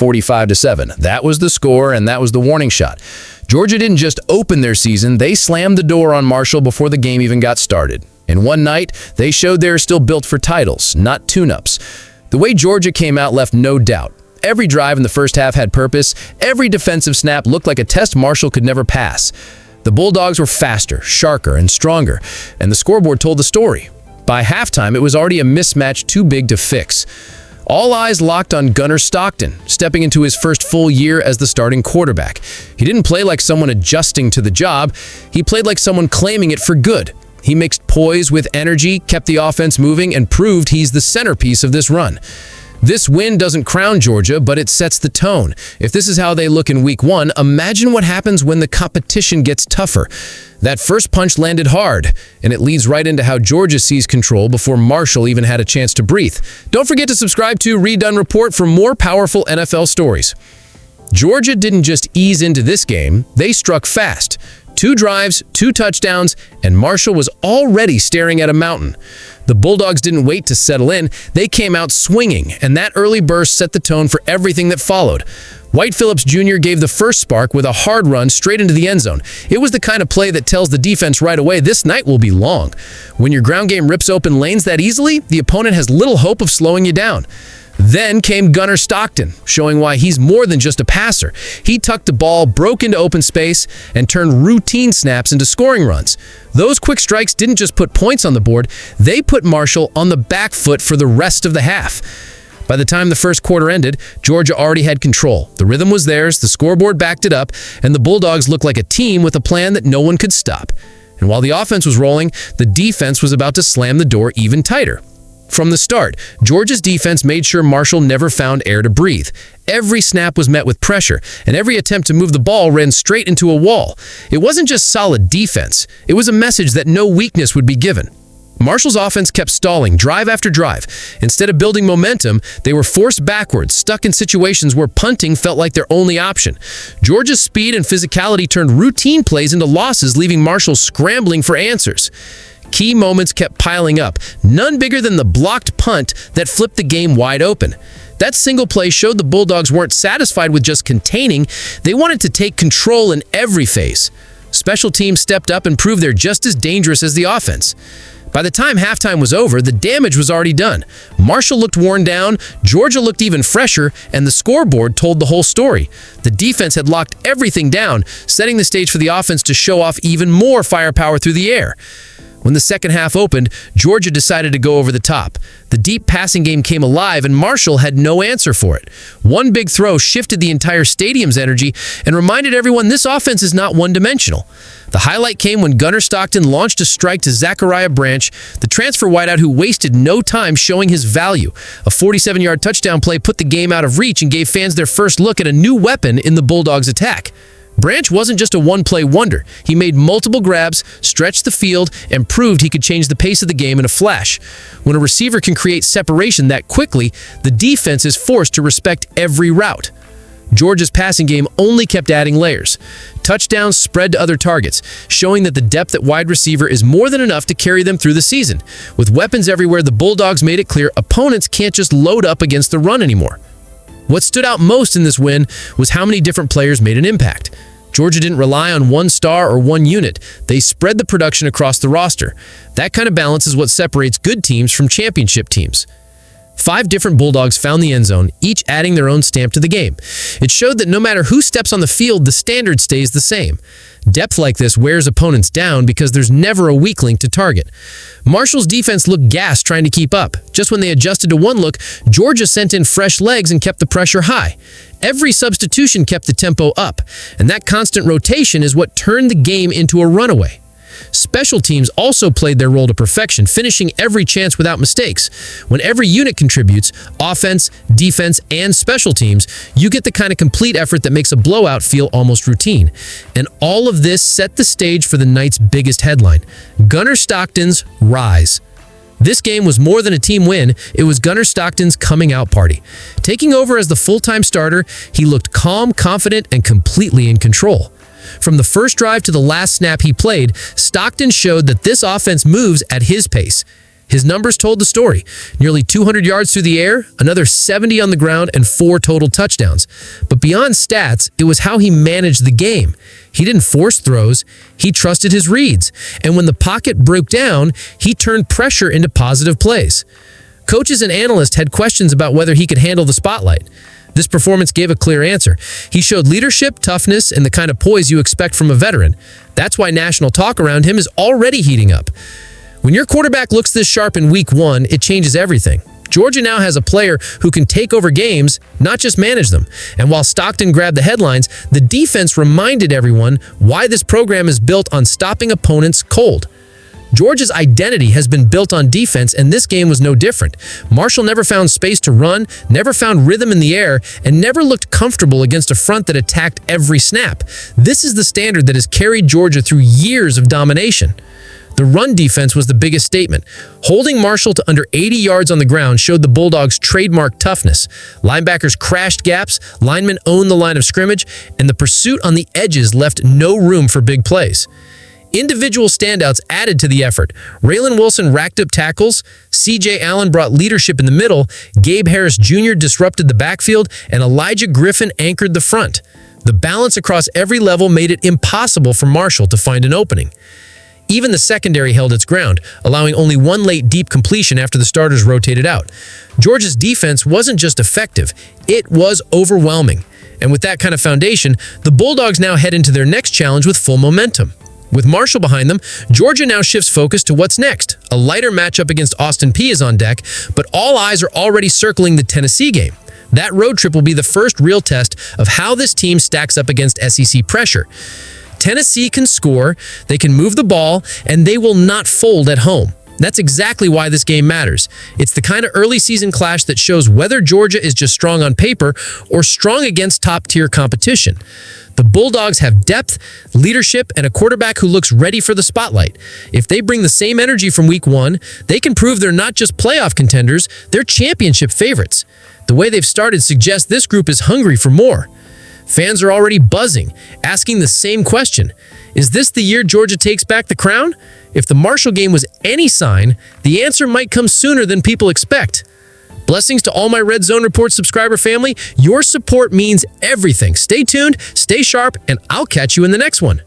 45-7. That was the score, and that was the warning shot. Georgia didn't just open their season, they slammed the door on Marshall before the game even got started. In one night, they showed they were still built for titles, not tune-ups. The way Georgia came out left no doubt. Every drive in the first half had purpose. Every defensive snap looked like a test Marshall could never pass. The Bulldogs were faster, sharper, and stronger, and the scoreboard told the story. By halftime, it was already a mismatch too big to fix. All eyes locked on Gunnar Stockton, stepping into his first full year as the starting quarterback. He didn't play like someone adjusting to the job. He played like someone claiming it for good. He mixed poise with energy, kept the offense moving, and proved he's the centerpiece of this run. This win doesn't crown Georgia, but it sets the tone. If this is how they look in week 1, imagine what happens when the competition gets tougher. That first punch landed hard, and it leads right into how Georgia seized control before Marshall even had a chance to breathe. Don't forget to subscribe to Redone Report for more powerful NFL stories. Georgia didn't just ease into this game, they struck fast. 2 drives, 2 touchdowns, and Marshall was already staring at a mountain. The Bulldogs didn't wait to settle in, they came out swinging, and that early burst set the tone for everything that followed. White Phillips Jr. gave the first spark with a hard run straight into the end zone. It was the kind of play that tells the defense right away this night will be long. When your ground game rips open lanes that easily, the opponent has little hope of slowing you down. Then came Gunnar Stockton, showing why he's more than just a passer. He tucked the ball, broke into open space, and turned routine snaps into scoring runs. Those quick strikes didn't just put points on the board, they put Marshall on the back foot for the rest of the half. By the time the first quarter ended, Georgia already had control. The rhythm was theirs, the scoreboard backed it up, and the Bulldogs looked like a team with a plan that no one could stop. And while the offense was rolling, the defense was about to slam the door even tighter. From the start, Georgia's defense made sure Marshall never found air to breathe. Every snap was met with pressure, and every attempt to move the ball ran straight into a wall. It wasn't just solid defense, it was a message that no weakness would be given. Marshall's offense kept stalling drive after drive. Instead of building momentum, they were forced backwards, stuck in situations where punting felt like their only option. Georgia's speed and physicality turned routine plays into losses, leaving Marshall scrambling for answers. Key moments kept piling up, none bigger than the blocked punt that flipped the game wide open. That single play showed the Bulldogs weren't satisfied with just containing, they wanted to take control in every phase. Special teams stepped up and proved they're just as dangerous as the offense. By the time halftime was over, the damage was already done. Marshall looked worn down, Georgia looked even fresher, and the scoreboard told the whole story. The defense had locked everything down, setting the stage for the offense to show off even more firepower through the air. When the second half opened, Georgia decided to go over the top. The deep passing game came alive, and Marshall had no answer for it. One big throw shifted the entire stadium's energy and reminded everyone this offense is not one-dimensional. The highlight came when Gunnar Stockton launched a strike to Zachariah Branch, the transfer wideout who wasted no time showing his value. A 47-yard touchdown play put the game out of reach and gave fans their first look at a new weapon in the Bulldogs' attack. Branch wasn't just a one-play wonder. He made multiple grabs, stretched the field, and proved he could change the pace of the game in a flash. When a receiver can create separation that quickly, the defense is forced to respect every route. Georgia's passing game only kept adding layers. Touchdowns spread to other targets, showing that the depth at wide receiver is more than enough to carry them through the season. With weapons everywhere, the Bulldogs made it clear opponents can't just load up against the run anymore. What stood out most in this win was how many different players made an impact. Georgia didn't rely on one star or one unit. They spread the production across the roster. That kind of balance is what separates good teams from championship teams. 5 different Bulldogs found the end zone, each adding their own stamp to the game. It showed that no matter who steps on the field, the standard stays the same. Depth like this wears opponents down because there's never a weak link to target. Marshall's defense looked gassed trying to keep up. Just when they adjusted to one look, Georgia sent in fresh legs and kept the pressure high. Every substitution kept the tempo up, and that constant rotation is what turned the game into a runaway. Special teams also played their role to perfection, finishing every chance without mistakes. When every unit contributes, offense, defense, and special teams, you get the kind of complete effort that makes a blowout feel almost routine. And all of this set the stage for the night's biggest headline, Gunnar Stockton's rise. This game was more than a team win, it was Gunnar Stockton's coming out party. Taking over as the full-time starter, he looked calm, confident, and completely in control. From the first drive to the last snap he played, Stockton showed that this offense moves at his pace. His numbers told the story. Nearly 200 yards through the air, another 70 on the ground, and 4 total touchdowns. But beyond stats, it was how he managed the game. He didn't force throws, he trusted his reads. And when the pocket broke down, he turned pressure into positive plays. Coaches and analysts had questions about whether he could handle the spotlight. This performance gave a clear answer. He showed leadership, toughness, and the kind of poise you expect from a veteran. That's why national talk around him is already heating up. When your quarterback looks this sharp in week 1, it changes everything. Georgia now has a player who can take over games, not just manage them. And while Stockton grabbed the headlines, the defense reminded everyone why this program is built on stopping opponents cold. Georgia's identity has been built on defense, and this game was no different. Marshall never found space to run, never found rhythm in the air, and never looked comfortable against a front that attacked every snap. This is the standard that has carried Georgia through years of domination. The run defense was the biggest statement. Holding Marshall to under 80 yards on the ground showed the Bulldogs' trademark toughness. Linebackers crashed gaps, linemen owned the line of scrimmage, and the pursuit on the edges left no room for big plays. Individual standouts added to the effort. Raylan Wilson racked up tackles, C.J. Allen brought leadership in the middle, Gabe Harris Jr. disrupted the backfield, and Elijah Griffin anchored the front. The balance across every level made it impossible for Marshall to find an opening. Even the secondary held its ground, allowing only one late deep completion after the starters rotated out. Georgia's defense wasn't just effective, it was overwhelming. And with that kind of foundation, the Bulldogs now head into their next challenge with full momentum. With Marshall behind them, Georgia now shifts focus to what's next. A lighter matchup against Austin Peay is on deck, but all eyes are already circling the Tennessee game. That road trip will be the first real test of how this team stacks up against SEC pressure. Tennessee can score, they can move the ball, and they will not fold at home. That's exactly why this game matters. It's the kind of early season clash that shows whether Georgia is just strong on paper or strong against top-tier competition. The Bulldogs have depth, leadership, and a quarterback who looks ready for the spotlight. If they bring the same energy from week 1, they can prove they're not just playoff contenders, they're championship favorites. The way they've started suggests this group is hungry for more. Fans are already buzzing, asking the same question. Is this the year Georgia takes back the crown? If the Marshall game was any sign, the answer might come sooner than people expect. Blessings to all my Red Zone Report subscriber family. Your support means everything. Stay tuned, stay sharp, and I'll catch you in the next one.